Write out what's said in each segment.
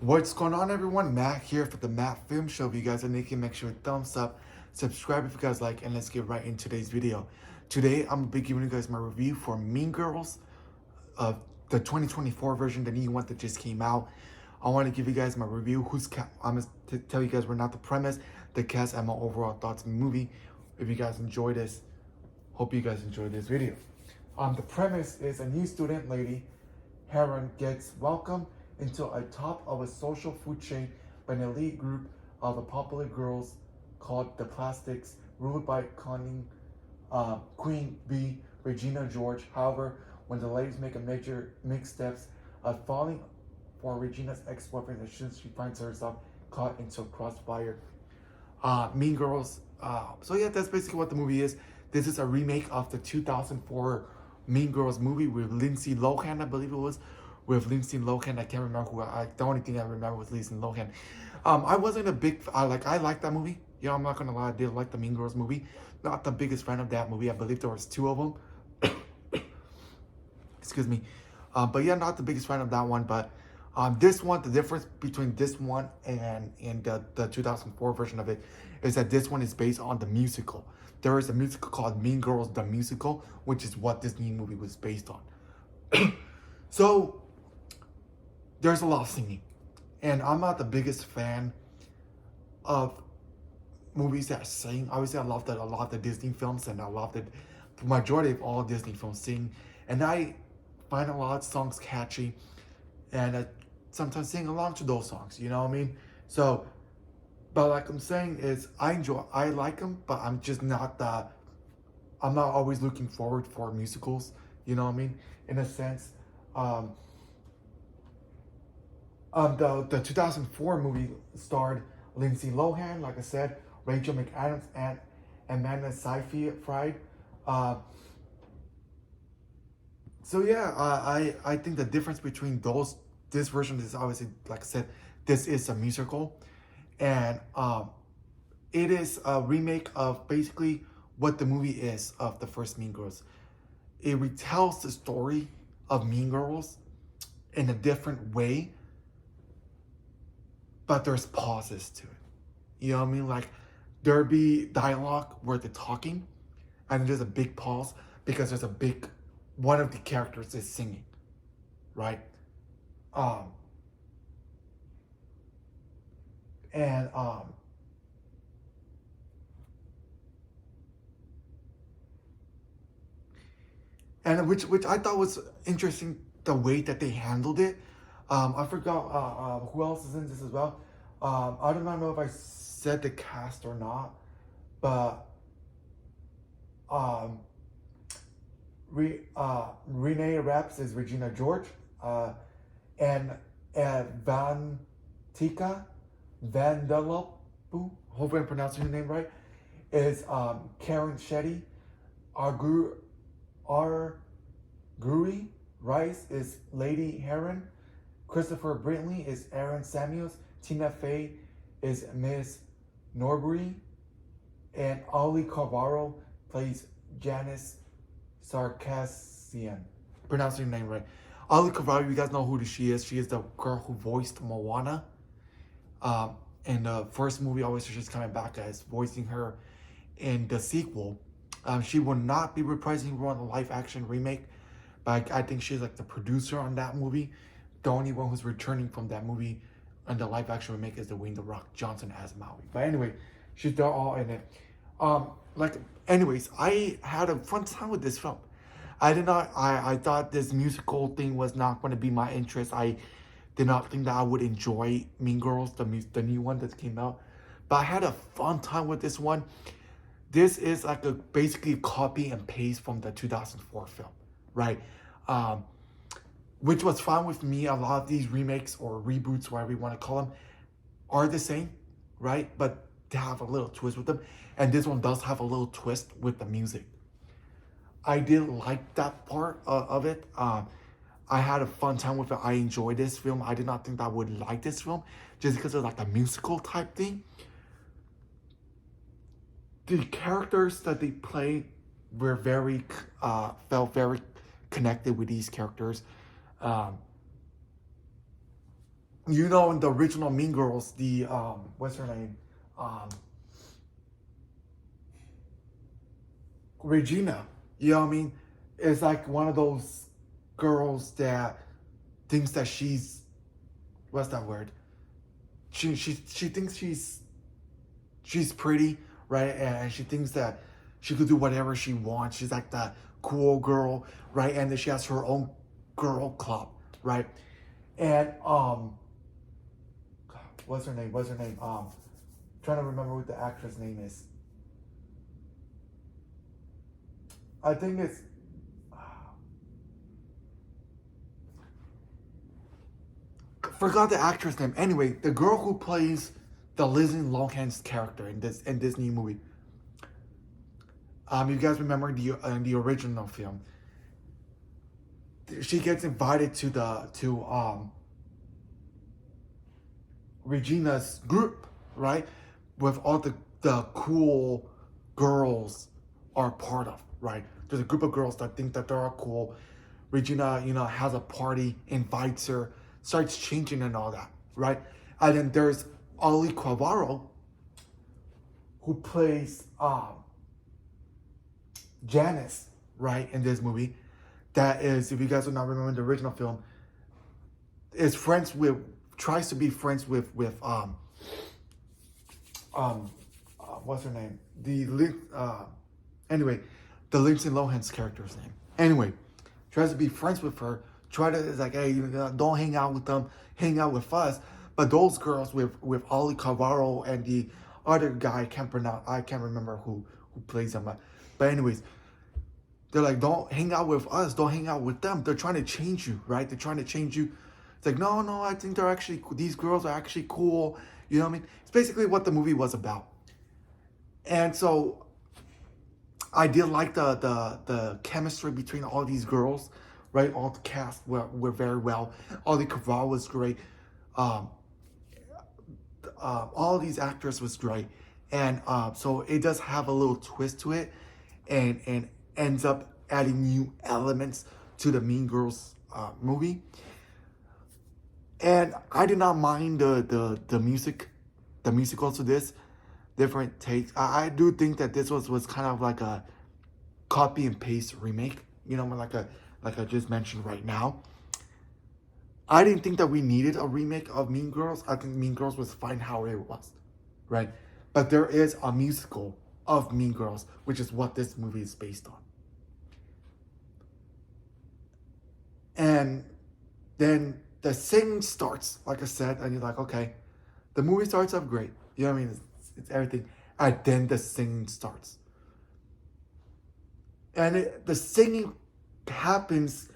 What's going on, everyone? Matt here for the Matt Film Show. If you guys are new, make sure to thumbs up, subscribe if you guys like, and let's get right into today's video. Today, I'm gonna be giving you guys my review for Mean Girls, the 2024 version, the new one that just came out. I want to give you guys my review. I'm gonna tell you guys we're not the premise, the cast, and my overall thoughts on the movie. If you guys enjoy this, hope you guys enjoy this video. The premise is a new student lady, Heron, gets welcomed into a top of a social food chain by an elite group of popular girls called the Plastics, ruled by cunning Queen Bee, Regina George. However, when the ladies make a major missteps of falling for Regina's ex-boyfriend, as soon as she finds herself caught into a crossfire. Mean Girls. So yeah, that's basically what the movie is. This is a remake of the 2004 Mean Girls movie with Lindsay Lohan, I believe it was. With Lindsay Lohan, I can't remember the only thing I remember was Lindsay Lohan. I wasn't a big, I liked that movie. Yeah, I'm not gonna lie, I did like the Mean Girls movie. Not the biggest fan of that movie. I believe there was two of them. Excuse me. But yeah, not the biggest fan of that one. But this one, the difference between this one and the 2004 version of it is that this one is based on the musical. There is a musical called Mean Girls, the Musical, which is what this new movie was based on. So, there's a lot of singing. And I'm not the biggest fan of movies that sing. Obviously, I love a lot of the Disney films, and I love that the majority of all Disney films sing. And I find a lot of songs catchy, and I sometimes sing along to those songs, you know what I mean? So, but like I'm saying is, I like them, but I'm just not I'm not always looking forward for musicals, you know what I mean? In a sense, the 2004 movie starred Lindsay Lohan, like I said, Rachel McAdams, and Amanda Seyfried. So yeah, I think the difference between this version is obviously, like I said, this is a musical, and it is a remake of basically what the movie is of the first Mean Girls. It retells the story of Mean Girls in a different way, but there's pauses to it. You know what I mean? Like, there'd be dialogue where they're talking, and there's a big pause because one of the characters is singing, right? Um, and which I thought was interesting, the way that they handled it. I forgot who else is in this as well. I do not know if I said the cast or not, but Renee Raps is Regina George, and Van Tika Vandellopu, hopefully I'm pronouncing her name right, is Karen Shetty. Argui Rice is Lady Heron. Christopher Brintley is Aaron Samuels. Tina Fey is Miss Norbury. And Ali Carvalho plays Janice Sarkassian. Pronouncing her name right. Ali Carvalho, you guys know who she is. She is the girl who voiced Moana. In the first movie, obviously she's coming back as voicing her in the sequel. She will not be reprising her on the live action remake, but I think she's like the producer on that movie. The only one who's returning from that movie and the live action remake is Dwayne "The Rock" Johnson as Maui. But anyway, they're all in it. Anyways, I had a fun time with this film. I thought this musical thing was not going to be my interest. I did not think that I would enjoy Mean Girls, the new one that came out. But I had a fun time with this one. This is like basically copy and paste from the 2004 film, right? Which was fine with me. A lot of these remakes or reboots, whatever you want to call them, are the same, right? But they have a little twist with them. And this one does have a little twist with the music. I did like that part of it. I had a fun time with it. I enjoyed this film. I did not think that I would like this film just because of like a musical type thing. The characters that they played were felt very connected with these characters. you know, in the original Mean Girls, the what's her name, um, Regina. You know what I mean? Is like one of those girls that thinks that she's, what's that word? She thinks she's pretty, right? And she thinks that she could do whatever she wants. She's like that cool girl, right? And then she has her own girl club, right? And what's her name? What's her name? Trying to remember what the actress name is. I think it's. Forgot the actress name. Anyway, the girl who plays the Lindsay Lohan's character in this new movie. You guys remember the original film? She gets invited to Regina's group, right? With all the cool girls are part of, right? There's a group of girls that think that they're cool. Regina, has a party, invites her, starts changing and all that, right? And then there's Alui'i, who plays Janice, right, in this movie. That is, if you guys do not remember the original film, tries to be friends with what's her name? Anyway, the Lindsay Lohan's character's name. Anyway, tries to be friends with her. It's like, hey, don't hang out with them, hang out with us. But those girls with Alui'i and the other guy, I can't remember who plays them. But anyways, they're like, don't hang out with us, don't hang out with them. They're trying to change you, right? They're trying to change you. It's like, no, I think these girls are actually cool. You know what I mean? It's basically what the movie was about. And so I did like the chemistry between all these girls, right? All the cast were very well. Alui'i was great. All these actors was great. And so it does have a little twist to it, and ends up adding new elements to the Mean Girls movie. And I did not mind the musical to this, different takes. I do think that this was kind of like a copy and paste remake, like I just mentioned right now. I didn't think that we needed a remake of Mean Girls. I think Mean Girls was fine how it was, right? But there is a musical of Mean Girls, which is what this movie is based on. And then the singing starts, like I said, and you're like, okay, the movie starts off great. You know what I mean? It's everything. And then the singing starts. And the singing happens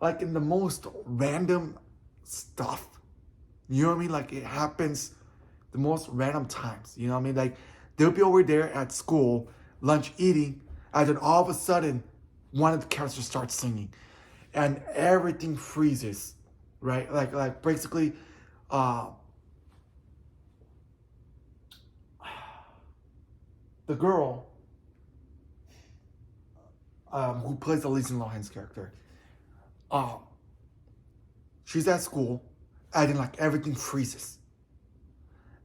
like in the most random stuff. You know what I mean? Like it happens the most random times. You know what I mean? Like they'll be over there at school, lunch eating, and then all of a sudden, one of the characters starts singing. And everything freezes, right? Like basically, the girl who plays the Lindsay Lohan's character, she's at school, and then like everything freezes,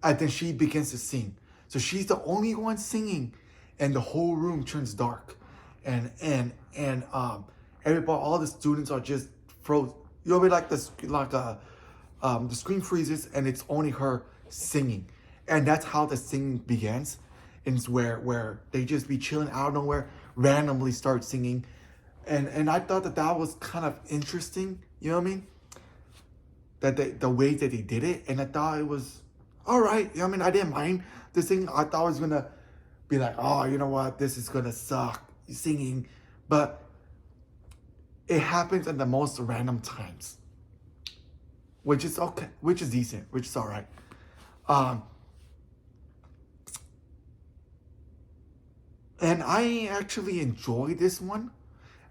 and then she begins to sing. So she's the only one singing, and the whole room turns dark, and everybody, all the students are just frozen. You know, like the screen freezes, and it's only her singing, and that's how the singing begins. And it's where they just be chilling out of nowhere, randomly start singing, and I thought that was kind of interesting. You know what I mean? That the way that they did it, and I thought it was all right. You know what I mean? I didn't mind the singing. I thought I was gonna be like, oh, you know what, this is gonna suck singing, but it happens at the most random times, which is okay, which is decent, which is all right. And I actually enjoyed this one,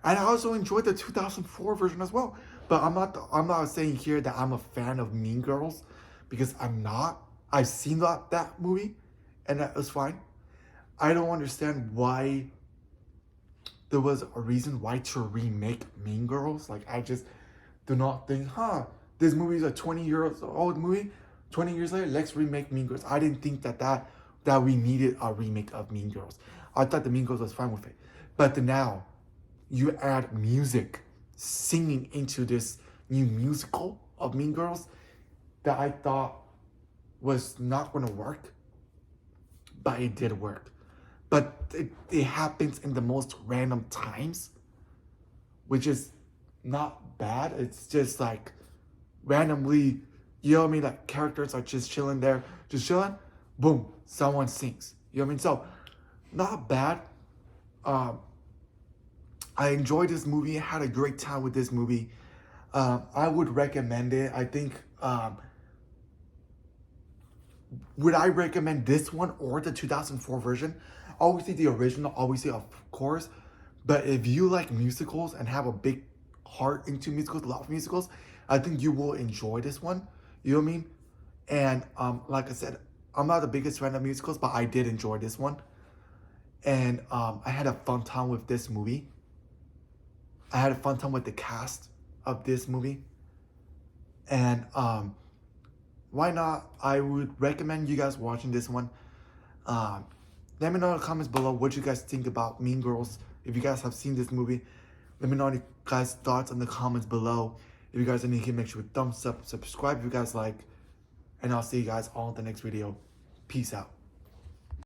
and I also enjoyed the 2004 version as well. But I'm not saying here that I'm a fan of Mean Girls, because I'm not. I've seen that movie, and that was fine. I don't understand why there was a reason why to remake Mean Girls. Like, I just do not think, This movie is a 20-year old movie. 20 years later, let's remake Mean Girls. I didn't think that we needed a remake of Mean Girls. I thought the Mean Girls was fine with it. But now, you add music, singing into this new musical of Mean Girls that I thought was not going to work. But it did work. But it happens in the most random times, which is not bad. It's just like randomly, you know what I mean? Like characters are just chilling there, just chilling. Boom, someone sings. You know what I mean? So, not bad. I enjoyed this movie. I had a great time with this movie. I would recommend it. I think, would I recommend this one or the 2004 version? Obviously the original, obviously of course. But if you like musicals and have a big heart into musicals, love musicals, I think you will enjoy this one. You know what I mean? And like I said, I'm not the biggest fan of musicals, but I did enjoy this one. And I had a fun time with this movie. I had a fun time with the cast of this movie. And why not? I would recommend you guys watching this one. Let me know in the comments below what you guys think about Mean Girls. If you guys have seen this movie, let me know your guys' thoughts in the comments below. If you guys are new here, make sure you thumbs up, subscribe if you guys like. And I'll see you guys all in the next video. Peace out.